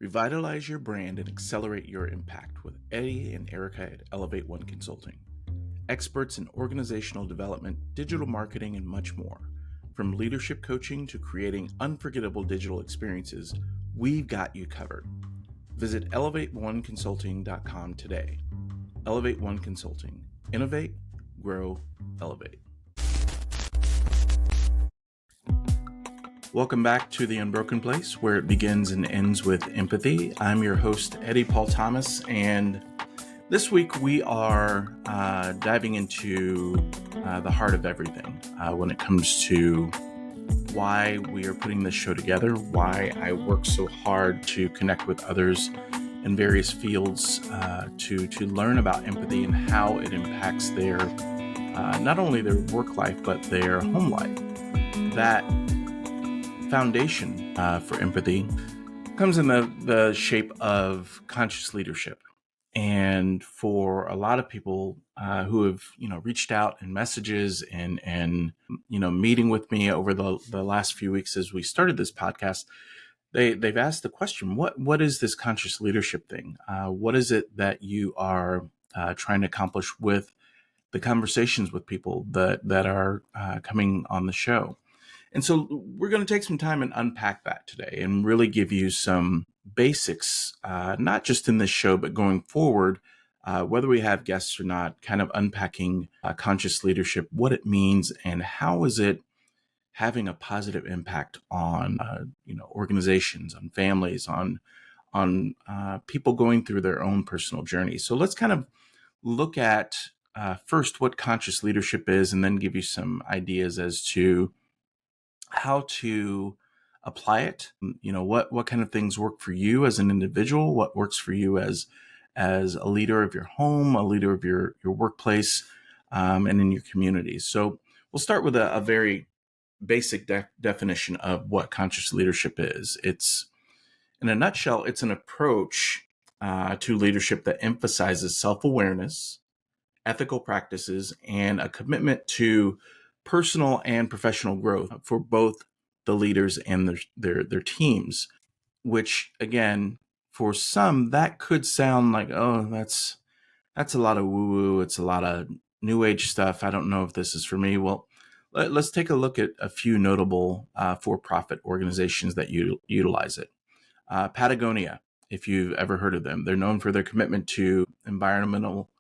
Revitalize your brand and accelerate your impact with Eddie and Erica at Elevate One Consulting. Experts in organizational development, digital marketing, and much more. From leadership coaching to creating unforgettable digital experiences, we've got you covered. Visit elevateoneconsulting.com today. Elevate One Consulting. Innovate, grow, elevate. Welcome back to The Unbroken Place, where it begins and ends with empathy. I'm your host, Eddie Paul Thomas, and this week we are diving into the heart of everything when it comes to why we are putting this show together, why I work so hard to connect with others in various fields to learn about empathy and how it impacts their not only their work life, but their home life. That foundation for empathy comes in the shape of conscious leadership. And for a lot of people who have, reached out in messages and meeting with me over the last few weeks as we started this podcast, they've asked the question, what is this conscious leadership thing? What is it that you are trying to accomplish with the conversations with people that are coming on the show? And so we're going to take some time and unpack that today and really give you some basics, not just in this show, but going forward, whether we have guests or not, kind of unpacking conscious leadership, what it means, and how is it having a positive impact on organizations, on families, on people going through their own personal journeys. So let's kind of look at first what conscious leadership is, and then give you some ideas as to how to apply it. What kind of things work for you as an individual, what works for you as a leader of your home, a leader of your workplace, and in your community. So we'll start with a very basic definition of what conscious leadership is. It's, in a nutshell, it's an approach to leadership that emphasizes self-awareness, ethical practices, and a commitment to personal and professional growth for both the leaders and their teams, which again, for some, that could sound like, oh, that's a lot of woo-woo. It's a lot of new age stuff. I don't know if this is for me. Well, let's take a look at a few notable for-profit organizations that utilize it. Patagonia, if you've ever heard of them, they're known for their commitment to environmental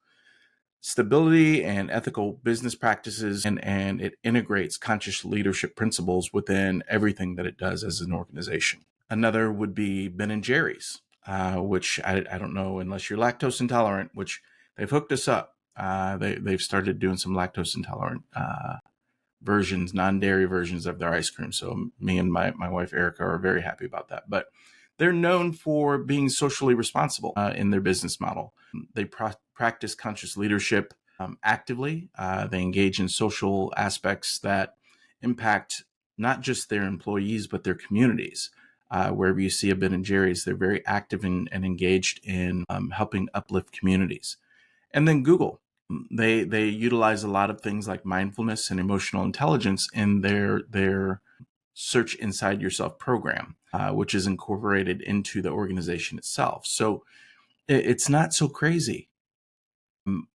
stability and ethical business practices, and it integrates conscious leadership principles within everything that it does as an organization. Another would be Ben & Jerry's, which I don't know unless you're lactose intolerant, which they've hooked us up. They've started doing some lactose intolerant versions, non-dairy versions of their ice cream. So me and my wife, Erica, are very happy about that. But they're known for being socially responsible in their business model. They practice conscious leadership actively. They engage in social aspects that impact not just their employees, but their communities. Wherever you see a Ben & Jerry's, they're very active and engaged in helping uplift communities. And then Google, they utilize a lot of things like mindfulness and emotional intelligence in their Search Inside Yourself program, which is incorporated into the organization itself. So it's not so crazy.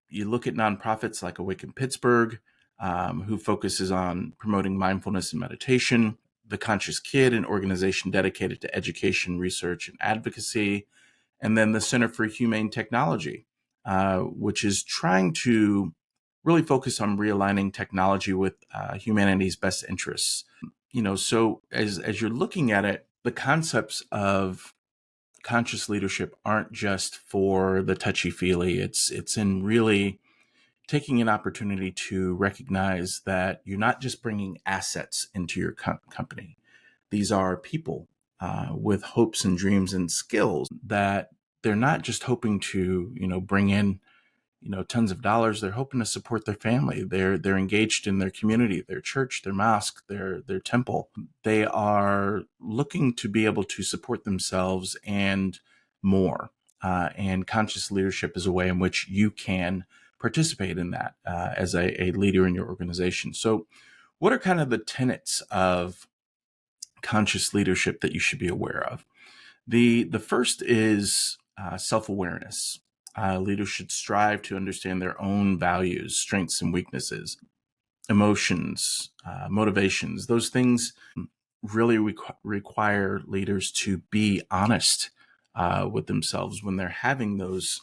You look at nonprofits like Awaken Pittsburgh, who focuses on promoting mindfulness and meditation, The Conscious Kid, an organization dedicated to education, research, and advocacy, and then the Center for Humane Technology, which is trying to really focus on realigning technology with humanity's best interests. So as you're looking at it, the concepts of conscious leadership aren't just for the touchy-feely. It's in really taking an opportunity to recognize that you're not just bringing assets into your company. These are people with hopes and dreams and skills that they're not just hoping to, bring in tons of dollars. They're hoping to support their family. They're engaged in their community, their church, their mosque, their temple. They are looking to be able to support themselves and more. And conscious leadership is a way in which you can participate in that as a leader in your organization. So what are kind of the tenets of conscious leadership that you should be aware of? The first is self-awareness. Leaders should strive to understand their own values, strengths, and weaknesses, emotions, motivations. Those things really require leaders to be honest with themselves when they're having those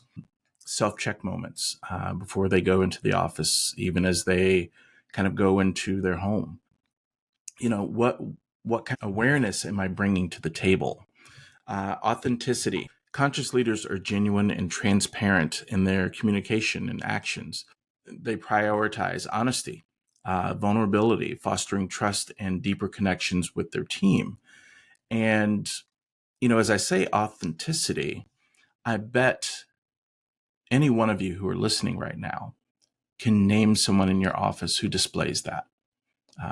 self-check moments before they go into the office, even as they kind of go into their home. What kind of awareness am I bringing to the table? Authenticity. Conscious leaders are genuine and transparent in their communication and actions. They prioritize honesty, vulnerability, fostering trust and deeper connections with their team. And, as I say authenticity, I bet any one of you who are listening right now can name someone in your office who displays that.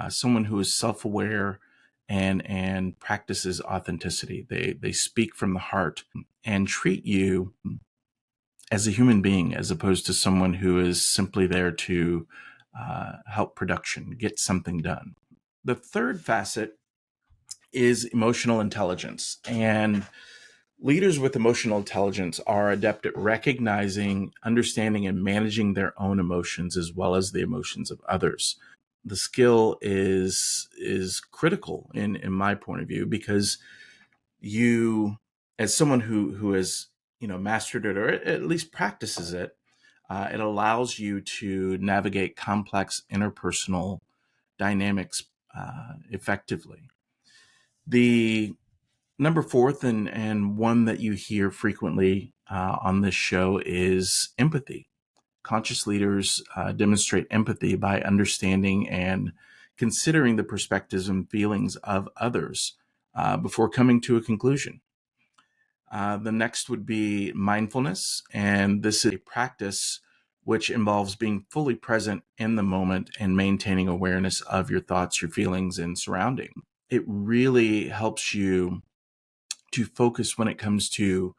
Someone who is self-aware and practices authenticity. They speak from the heart and treat you as a human being, as opposed to someone who is simply there to help production, get something done. The third facet is emotional intelligence. And leaders with emotional intelligence are adept at recognizing, understanding, and managing their own emotions as well as the emotions of others. The skill is critical in my point of view, because you, as someone who has mastered it, or at least practices it, it allows you to navigate complex interpersonal dynamics effectively. The number fourth, and one that you hear frequently on this show, is empathy. Conscious leaders demonstrate empathy by understanding and considering the perspectives and feelings of others before coming to a conclusion. The next would be mindfulness, and this is a practice which involves being fully present in the moment and maintaining awareness of your thoughts, your feelings, and surrounding. It really helps you to focus when it comes to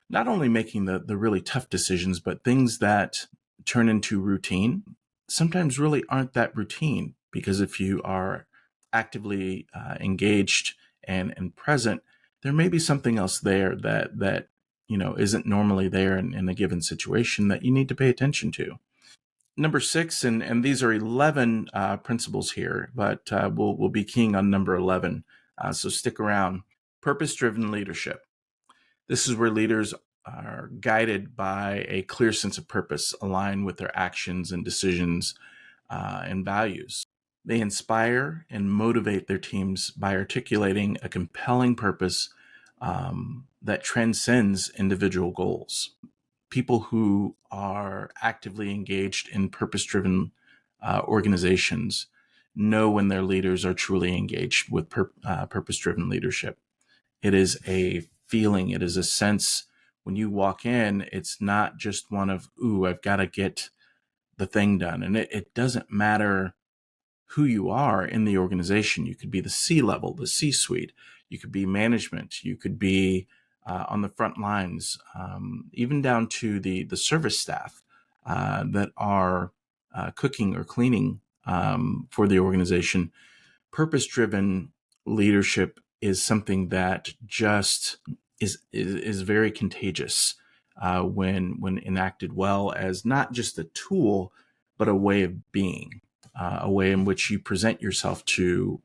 not only making the really tough decisions, but things that turn into routine sometimes really aren't that routine, because if you are actively engaged and present, there may be something else there that isn't normally there in a given situation that you need to pay attention to. Number six, and these are 11 principles here, but we'll be keying on number 11. So stick around. Purpose-driven leadership. This is where leaders are guided by a clear sense of purpose, aligned with their actions and decisions and values. They inspire and motivate their teams by articulating a compelling purpose that transcends individual goals. People who are actively engaged in purpose-driven organizations know when their leaders are truly engaged with purpose-driven leadership. It is a feeling. It is a sense when you walk in. It's not just one of, ooh, I've got to get the thing done. And it doesn't matter who you are in the organization. You could be the C-level, the C-suite. You could be management. You could be on the front lines, even down to the service staff that are cooking or cleaning for the organization. Purpose-driven leadership is something that just is very contagious when enacted well, as not just a tool, but a way of being, a way in which you present yourself to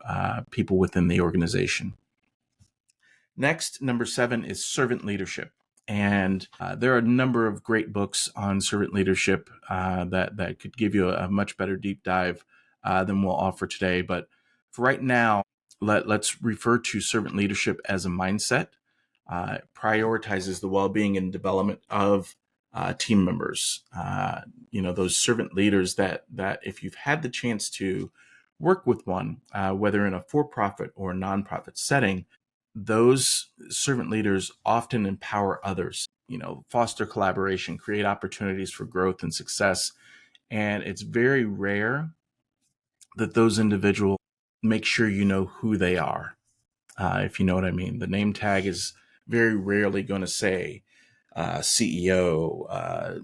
people within the organization. Next, number 7 is servant leadership. And there are a number of great books on servant leadership that could give you a much better deep dive than we'll offer today. But for right now, let's refer to servant leadership as a mindset. It prioritizes the well-being and development of team members. Those servant leaders that if you've had the chance to work with one, whether in a for-profit or nonprofit setting, those servant leaders often empower others, foster collaboration, create opportunities for growth and success. And it's very rare that those individuals make sure you know who they are, if you know what I mean. The name tag is very rarely going to say CEO,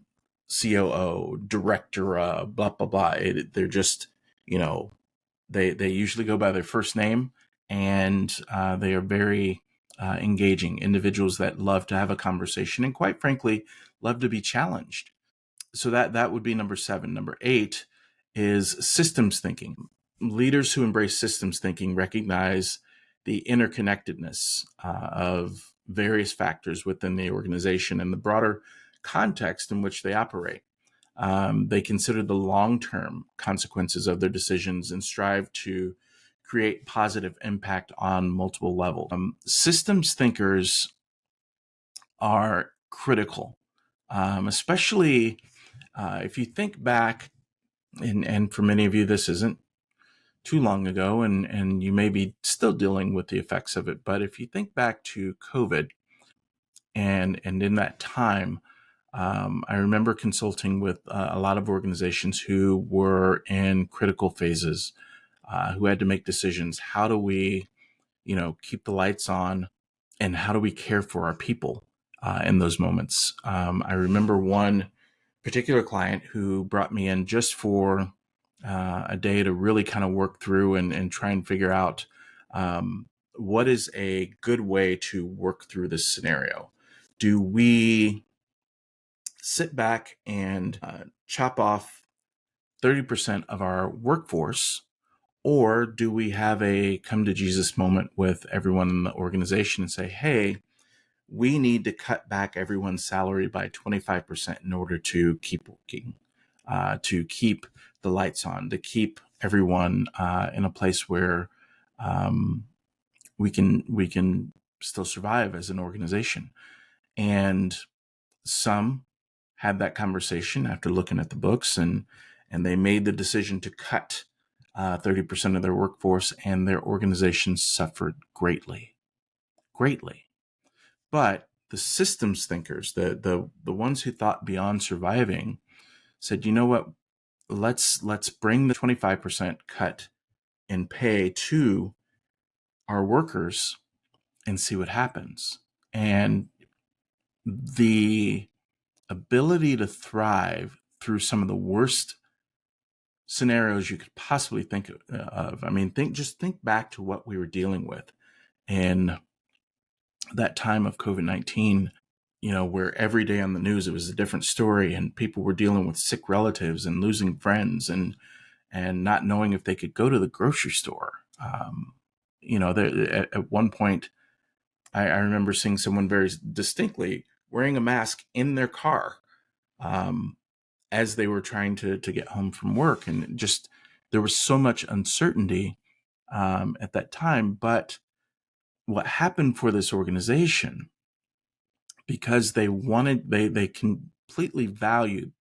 COO, director, blah, blah, blah. They're just, they usually go by their first name, and they are very engaging, individuals that love to have a conversation, and quite frankly, love to be challenged. So that would be number 7. Number 8 is systems thinking. Leaders who embrace systems thinking recognize the interconnectedness of various factors within the organization and the broader context in which they operate. They consider the long-term consequences of their decisions and strive to create positive impact on multiple levels. Systems thinkers are critical, especially if you think back, and for many of you, this isn't too long ago, and you may be still dealing with the effects of it. But if you think back to COVID, and in that time, I remember consulting with a lot of organizations who were in critical phases, who had to make decisions. How do we, keep the lights on, and how do we care for our people in those moments? I remember one particular client who brought me in just for a day to really kind of work through and try and figure out what is a good way to work through this scenario. Do we sit back and chop off 30% of our workforce, or do we have a come to Jesus moment with everyone in the organization and say, hey, we need to cut back everyone's salary by 25% in order to keep working, to keep the lights on, to keep everyone in a place where we can still survive as an organization. And some had that conversation after looking at the books, and they made the decision to cut 30% of their workforce, and their organization suffered greatly. But the systems thinkers, the ones who thought beyond surviving, said, you know what? Let's bring the 25% cut in pay to our workers and see what happens. And the ability to thrive through some of the worst scenarios you could possibly think of. I mean, think back to what we were dealing with in that time of COVID-19, where every day on the news it was a different story, and people were dealing with sick relatives and losing friends and not knowing if they could go to the grocery store. At one point, I remember seeing someone very distinctly wearing a mask in their car as they were trying to get home from work. And just, there was so much uncertainty at that time. But what happened for this organization, because they completely valued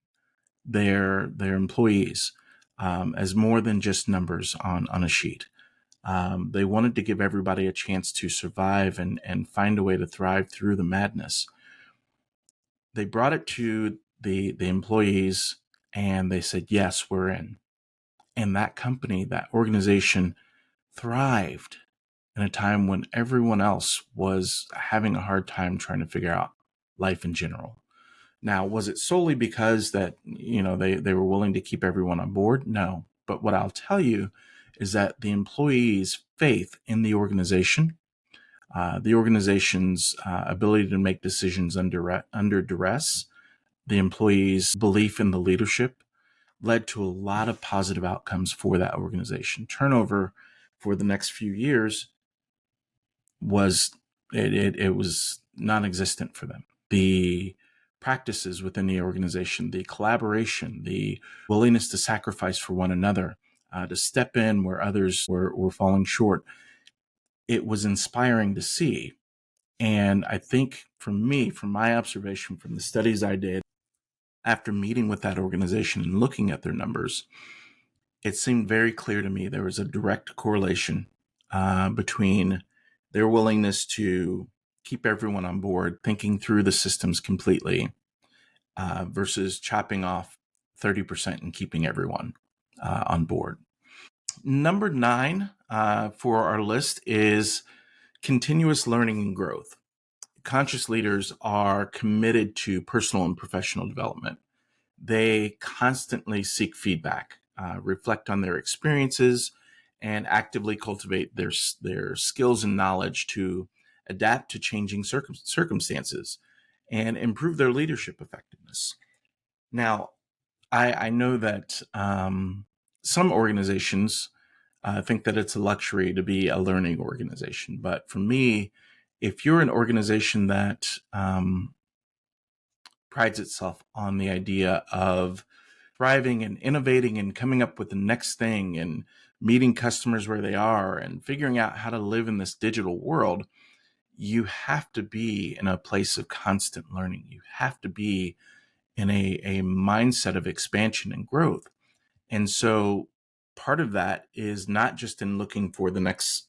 their employees as more than just numbers on a sheet. They wanted to give everybody a chance to survive and find a way to thrive through the madness. They brought it to the employees, and they said, yes, we're in. And that company, that organization, thrived in a time when everyone else was having a hard time trying to figure out life in general. Now, was it solely because that, they were willing to keep everyone on board? No. But what I'll tell you is that the employees' faith in the organization's ability to make decisions under duress, the employees' belief in the leadership, led to a lot of positive outcomes for that organization. Turnover for the next few years was non-existent for them. The practices within the organization, the collaboration, the willingness to sacrifice for one another, to step in where others were falling short, it was inspiring to see. And I think from my observation, from the studies I did after meeting with that organization and looking at their numbers, it seemed very clear to me there was a direct correlation between their willingness to keep everyone on board, thinking through the systems completely, versus chopping off 30% and keeping everyone on board. Number 9 for our list is continuous learning and growth. Conscious leaders are committed to personal and professional development. They constantly seek feedback, reflect on their experiences, and actively cultivate their skills and knowledge to adapt to changing circumstances, and improve their leadership effectiveness. Now, I know that some organizations think that it's a luxury to be a learning organization. But for me, if you're an organization that prides itself on the idea of thriving and innovating and coming up with the next thing and meeting customers where they are and figuring out how to live in this digital world, you have to be in a place of constant learning. You have to be in a mindset of expansion and growth. And so part of that is not just in looking for the next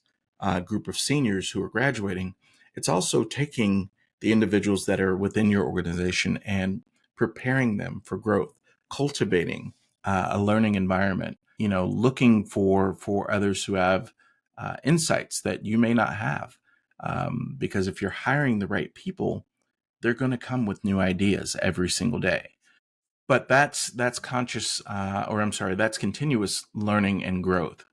group of seniors who are graduating, it's also taking the individuals that are within your organization and preparing them for growth, cultivating a learning environment, looking for others who have insights that you may not have. Because if you're hiring the right people, they're going to come with new ideas every single day. But that's conscious, that's continuous learning and growth.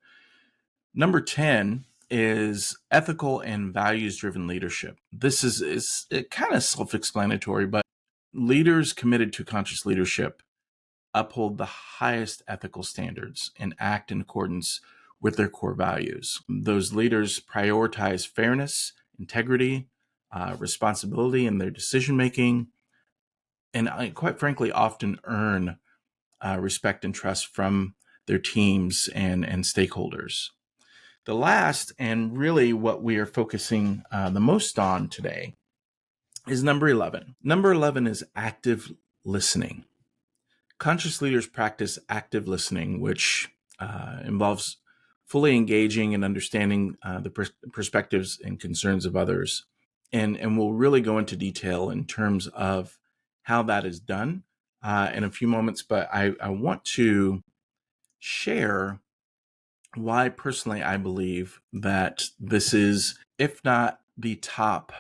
Number 10 is ethical and values-driven leadership. This is kind of self-explanatory, but leaders committed to conscious leadership uphold the highest ethical standards and act in accordance with their core values. Those leaders prioritize fairness, integrity, responsibility in their decision-making, and quite frankly, often earn respect and trust from their teams and stakeholders. The last, and really what we are focusing the most on today, is number 11. Number 11 is active listening. Conscious leaders practice active listening, which involves fully engaging and understanding the perspectives and concerns of others. And we'll really go into detail in terms of how that is done in a few moments. But I want to share why personally I believe that this is, if not the top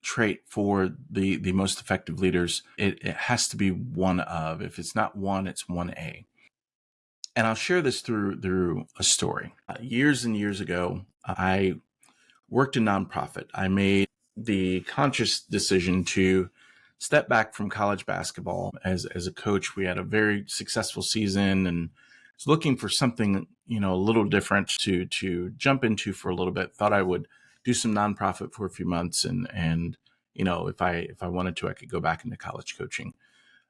trait for the most effective leaders, it has to be one of. If it's not one, it's 1A. And I'll share this through a story. Years and years ago, I worked in nonprofit. I made the conscious decision to step back from college basketball as a coach. We had a very successful season and was looking for something, a little different to jump into for a little bit. Thought I would do some nonprofit for a few months and if I wanted to, I could go back into college coaching.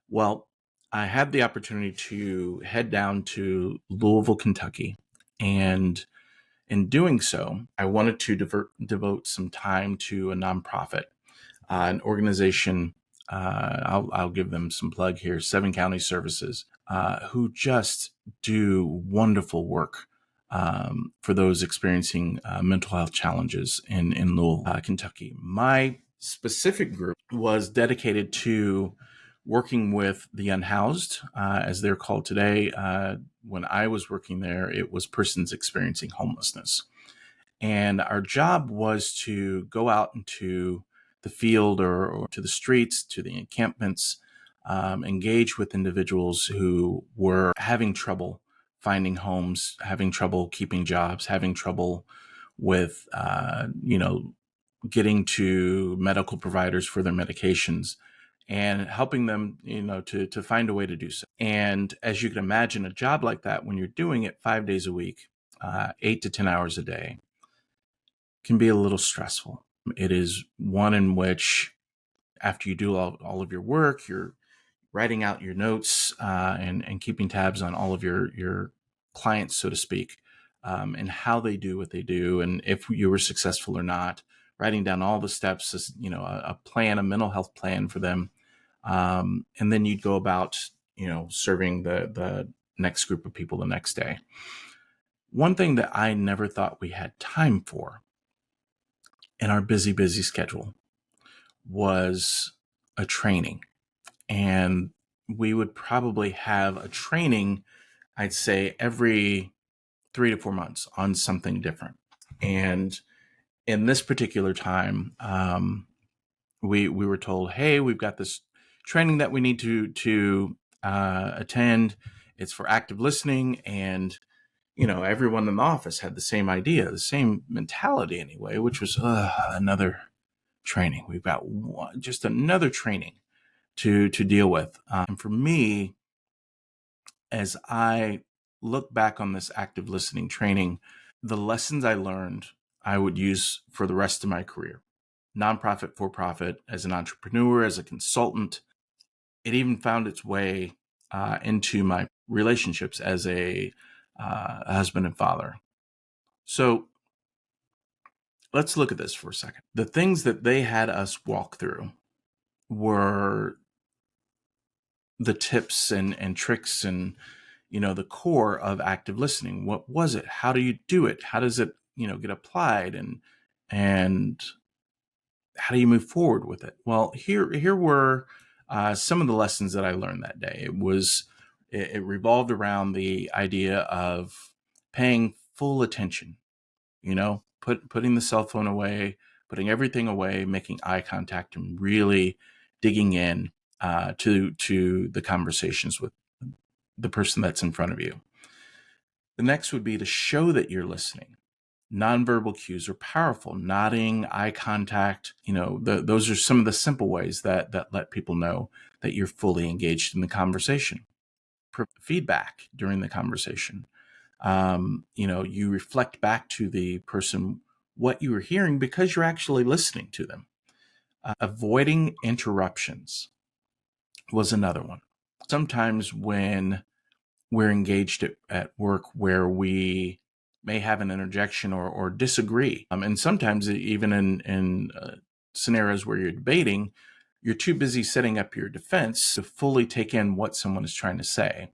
Well, I had the opportunity to head down to Louisville, Kentucky, and in doing so, I wanted to devote some time to a nonprofit, an organization. I'll give them some plug here, 7 County Services, who just do wonderful work for those experiencing mental health challenges in Louisville, Kentucky. My specific group was dedicated to working with the unhoused, as they're called today. When I was working there, it was persons experiencing homelessness. And our job was to go out into the field or to the streets, to the encampments, engage with individuals who were having trouble finding homes, having trouble keeping jobs, having trouble with, getting to medical providers for their medications, and helping them, to find a way to do so. And as you can imagine, a job like that, when you're doing it 5 days a week, 8 to 10 hours a day, can be a little stressful. It is one in which, after you do all of your work, you're writing out your notes and keeping tabs on all of your clients, so to speak, and how they do what they do, and if you were successful or not, writing down all the steps, a plan, a mental health plan for them. And then you'd go about, serving the next group of people the next day. One thing that I never thought we had time for in our busy schedule was a training. And we would probably have a training, I'd say, every 3 to 4 months on something different. And in this particular time, we were told, hey, we've got this training that we need to attend. It's for active listening. And, everyone in the office had the same idea, the same mentality anyway, which was another training. We've got just another training to deal with. And for me, as I look back on this active listening training, the lessons I learned I would use for the rest of my career, nonprofit, for profit, as an entrepreneur, as a consultant. It even found its way into my relationships as a husband and father. So let's look at this for a second. The things that they had us walk through were the tips and tricks and the core of active listening. What was it? How do you do it? How does it get applied, and how do you move forward with it? Well, here were some of the lessons that I learned that day. It revolved around the idea of paying full attention, putting the cell phone away, putting everything away, making eye contact, and really digging in to the conversations with the person that's in front of you. The next would be to show that you're listening. Nonverbal cues are powerful. Nodding, eye contact, those are some of the simple ways that let people know that you're fully engaged in the conversation. Feedback during the conversation. You reflect back to the person what you were hearing because you're actually listening to them. Avoiding interruptions was another one. Sometimes when we're engaged at work where we may have an interjection or disagree. And sometimes even in scenarios where you're debating, you're too busy setting up your defense to fully take in what someone is trying to say.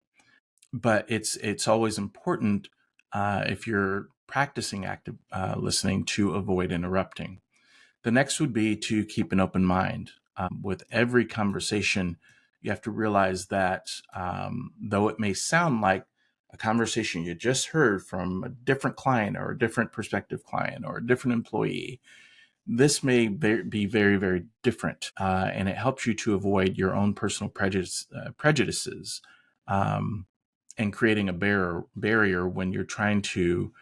But it's always important if you're practicing active listening to avoid interrupting. The next would be to keep an open mind. With every conversation, you have to realize that though it may sound like a conversation you just heard from a different client or a different prospective client or a different employee, this may be very, very different. And it helps you to avoid your own personal prejudices and creating a barrier when you're trying to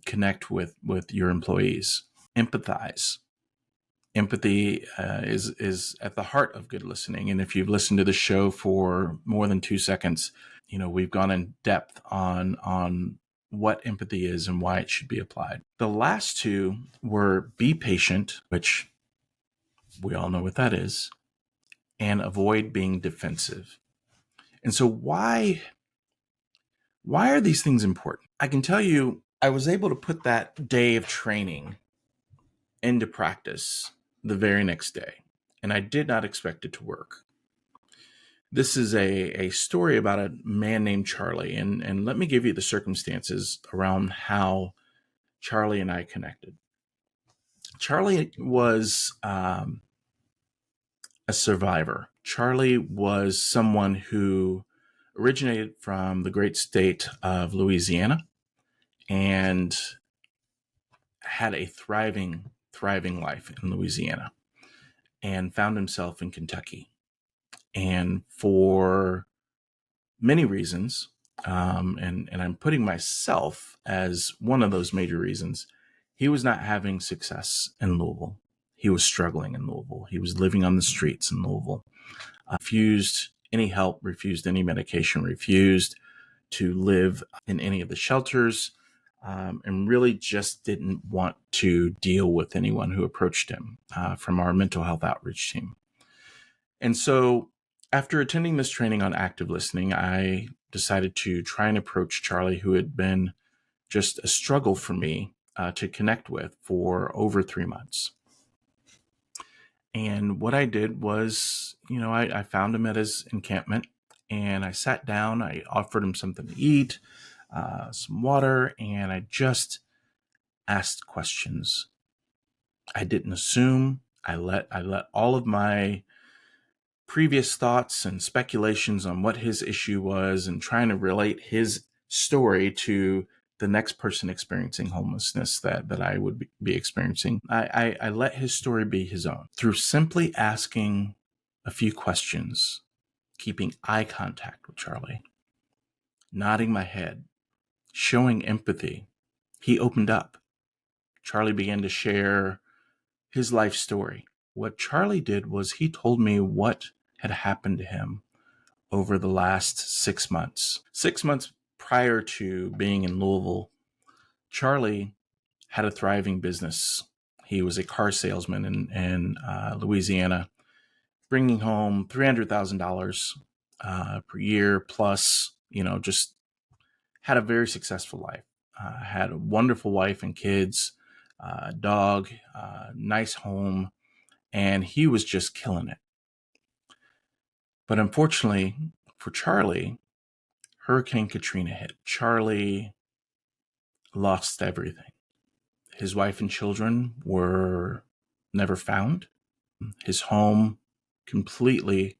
connect with your employees. Empathize. Empathy is at the heart of good listening. And if you've listened to the show for more than 2 seconds, we've gone in depth on what empathy is and why it should be applied. The last two were be patient, which we all know what that is, and avoid being defensive. And so why are these things important? I can tell you, I was able to put that day of training into practice the very next day, and I did not expect it to work. This is a story about a man named Charlie, and let me give you the circumstances around how Charlie and I connected. Charlie was a survivor. Charlie was someone who originated from the great state of Louisiana and had a thriving life in Louisiana and found himself in Kentucky. And for many reasons, and I'm putting myself as one of those major reasons, he was not having success in Louisville. He was struggling in Louisville. He was living on the streets in Louisville. Refused any help, refused any medication, refused to live in any of the shelters, and really just didn't want to deal with anyone who approached him from our mental health outreach team. And so after attending this training on active listening, I decided to try and approach Charlie, who had been just a struggle for me to connect with for over 3 months. And what I did was, I found him at his encampment and I sat down, I offered him something to eat, some water, and I just asked questions. I didn't assume. I let all of my previous thoughts and speculations on what his issue was and trying to relate his story to the next person experiencing homelessness that I would be experiencing. I let his story be his own through simply asking a few questions, keeping eye contact with Charlie, nodding my head, showing empathy. He opened up. Charlie began to share his life story. What Charlie did was he told me what had happened to him over the last 6 months. 6 months prior to being in Louisville, Charlie had a thriving business. He was a car salesman in Louisiana, bringing home $300,000 per year, plus, just had a very successful life. Had a wonderful wife and kids, dog, nice home, and he was just killing it. But unfortunately for Charlie, Hurricane Katrina hit. Charlie lost everything. His wife and children were never found. His home completely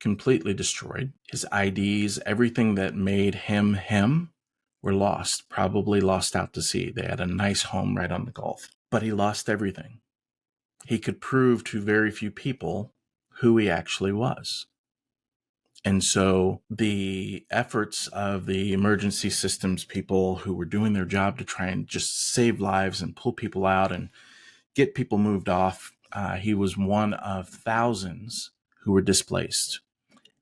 destroyed. His IDs, everything that made him him, were lost, probably lost out to sea. They had a nice home right on the Gulf, but he lost everything. He could prove to very few people who he actually was. And so the efforts of the emergency systems people who were doing their job to try and just save lives and pull people out and get people moved off, he was one of thousands who were displaced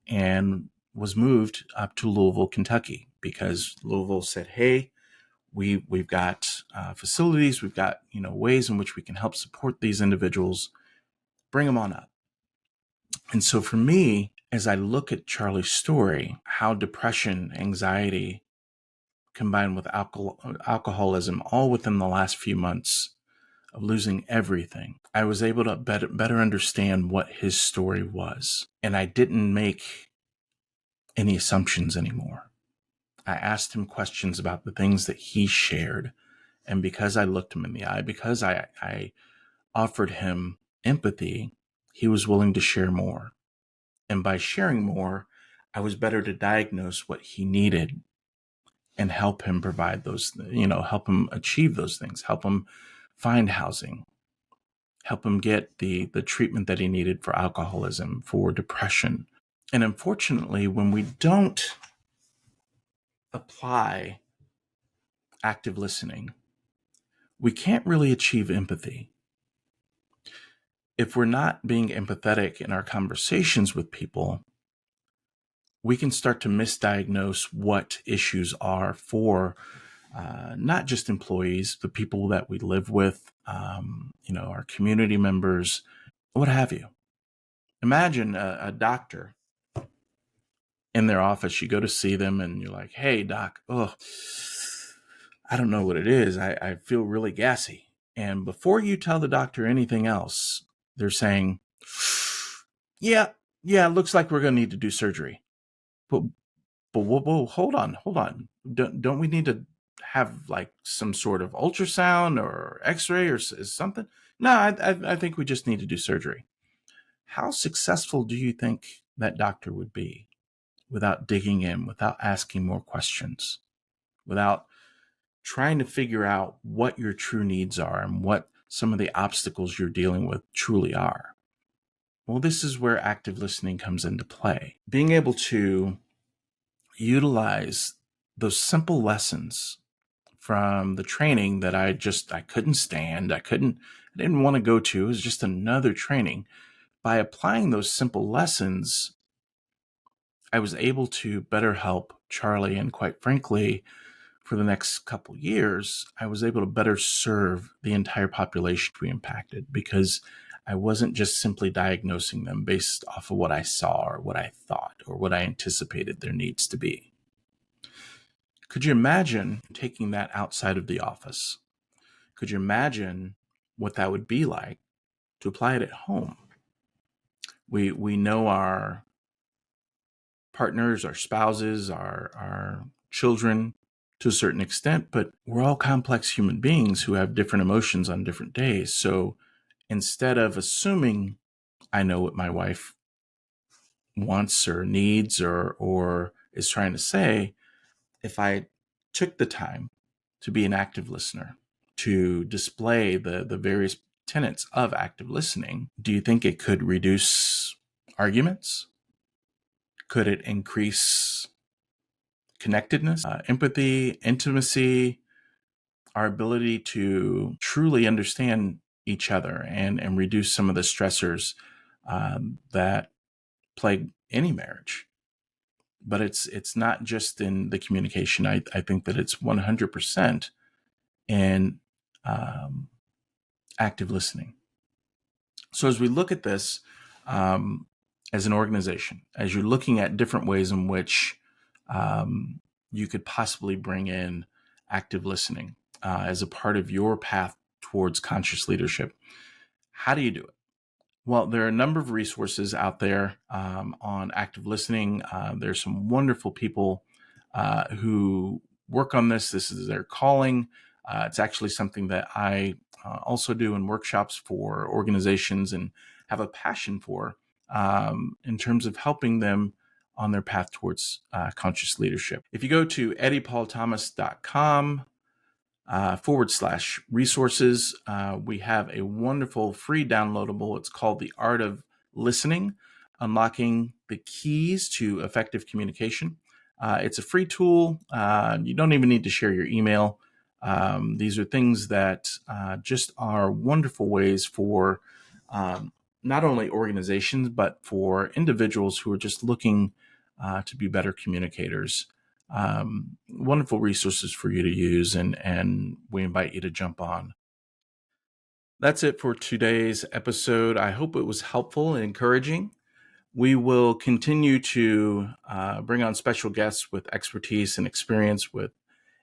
and was moved up to Louisville, Kentucky, because Louisville said, hey, we've got facilities, we've got ways in which we can help support these individuals, bring them on up. And so for me, as I look at Charlie's story, how depression, anxiety, combined with alcoholism, all within the last few months of losing everything, I was able to better understand what his story was. And I didn't make any assumptions anymore. I asked him questions about the things that he shared. And because I looked him in the eye, because I offered him empathy, he was willing to share more. And by sharing more, I was better to diagnose what he needed and help him provide those, help him achieve those things, help him find housing, help him get the treatment that he needed for alcoholism, for depression. And unfortunately, when we don't apply active listening, we can't really achieve empathy. If we're not being empathetic in our conversations with people, we can start to misdiagnose what issues are for not just employees, the people that we live with, our community members, what have you. Imagine a doctor in their office. You go to see them and you're like, hey, doc, I don't know what it is. I feel really gassy. And before you tell the doctor anything else, they're saying, yeah, it looks like we're going to need to do surgery. But whoa, hold on. Don't we need to have like some sort of ultrasound or x-ray or something? No, I think we just need to do surgery. How successful do you think that doctor would be without digging in, without asking more questions, without trying to figure out what your true needs are and what some of the obstacles you're dealing with truly are? Well, this is where active listening comes into play. Being able to utilize those simple lessons from the training that I couldn't stand. I didn't want to go to. It was just another training. By applying those simple lessons, I was able to better help Charlie. And quite frankly, for the next couple years, I was able to better serve the entire population we impacted, because I wasn't just simply diagnosing them based off of what I saw or what I thought or what I anticipated their needs to be. Could you imagine taking that outside of the office? Could you imagine what that would be like to apply it at home? We know our partners, our spouses, our children to a certain extent, but we're all complex human beings who have different emotions on different days. So instead of assuming I know what my wife wants or needs or is trying to say, if I took the time to be an active listener, to display the various tenets of active listening, do you think it could reduce arguments? Could it increase connectedness, empathy, intimacy, our ability to truly understand each other and reduce some of the stressors that plague any marriage. But it's not just in the communication. I think that it's 100% in active listening. So as we look at this as an organization, as you're looking at different ways in which you could possibly bring in active listening as a part of your path towards conscious leadership, how do you do it? Well, there are a number of resources out there on active listening. There's some wonderful people who work on this. This is their calling. It's actually something that I also do in workshops for organizations and have a passion for in terms of helping them on their path towards conscious leadership. If you go to eddiepaulthomas.com /resources, we have a wonderful free downloadable. It's called The Art of Listening, Unlocking the Keys to Effective Communication. It's a free tool. You don't even need to share your email. These are things that just are wonderful ways for not only organizations, but for individuals who are just looking to be better communicators. Wonderful resources for you to use, and we invite you to jump on. That's it for today's episode. I hope it was helpful and encouraging. We will continue to bring on special guests with expertise and experience with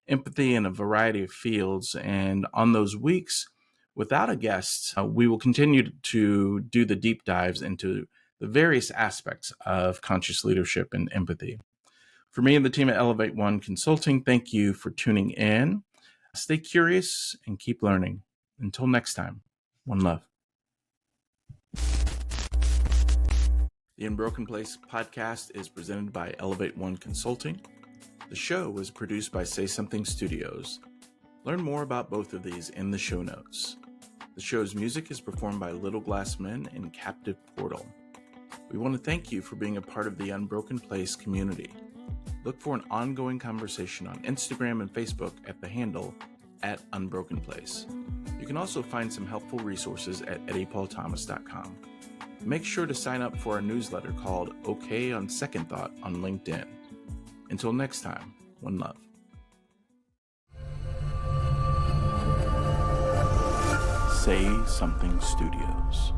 empathy in a variety of fields. And on those weeks without a guest, we will continue to do the deep dives into the various aspects of conscious leadership and empathy. For me and the team at Elevate One Consulting, thank you for tuning in. Stay curious and keep learning. Until next time, one love. The Unbroken Place podcast is presented by Elevate One Consulting. The show is produced by Say Something Studios. Learn more about both of these in the show notes. The show's music is performed by Little Glass Men in Captive Portal. We want to thank you for being a part of the Unbroken Place community. Look for an ongoing conversation on Instagram and Facebook at the handle @UnbrokenPlace. You can also find some helpful resources at eddiepaulthomas.com. Make sure to sign up for our newsletter called OK on Second Thought on LinkedIn. Until next time, one love. Say Something Studios.